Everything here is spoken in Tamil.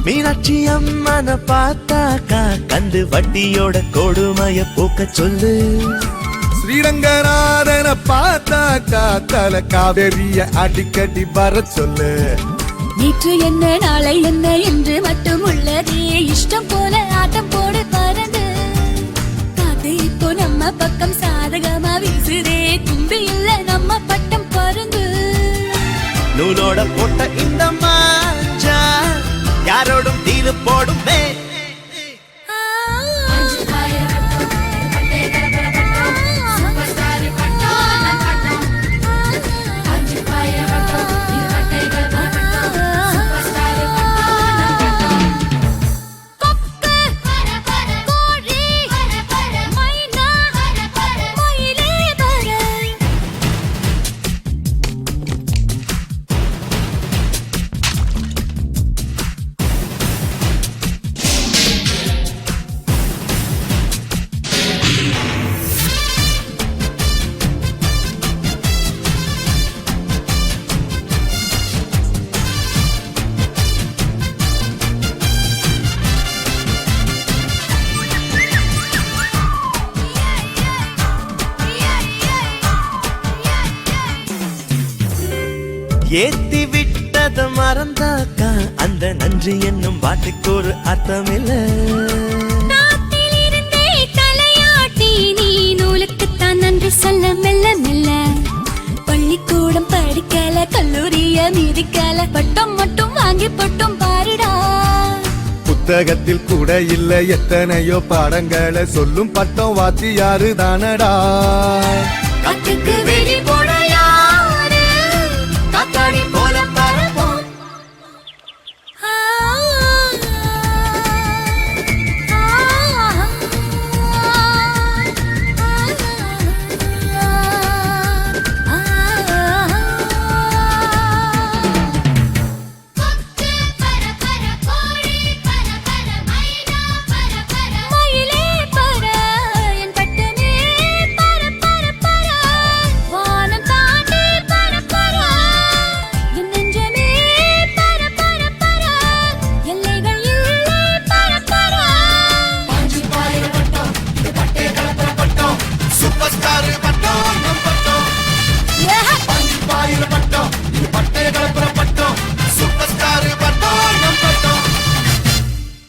மீனாட்சி அம்மன பார்த்தாக்கா கண்டு வட்டியோட கொடுமைய போக்க சொல்லு. ஸ்ரீரங்கநாதன பார்த்தாக்கா தல காவேரிய அடிக்கடி வர சொல்லு. நேற்று என்ன நாளை என்ன என்று மட்டும் உள்ளதே, இஷ்டம் போல ஆட்டம் போடு பறந்து. காத்து இப்போ நம்ம பக்கம் சாதகமா வீசுதே, தும்பி இல்ல நம்ம பட்டம் பறந்து. நூலோட போட்ட இந்த மாஞ்சா யாரோடும் தீது போடுமே. ஏத்தி விட்டத மறந்தாக்கா அந்த நன்றி என்னும் வாட்டுக்கு ஒரு அர்த்தமில்ல. தலையாட்டி நீ நூலுக்குத்தான் நன்றி சொல்ல மெல்ல மெல்ல. பள்ளிக்கூடம் படிக்கல கல்லூரிய மீதிக்கல, பட்டம் மட்டும் வாங்கி பட்டம் பாருடா. புத்தகத்தில் கூட இல்ல எத்தனையோ பாடங்களை சொல்லும் பட்டம் வாத்தியாரு தானடா. காட்டுக்கு வெளி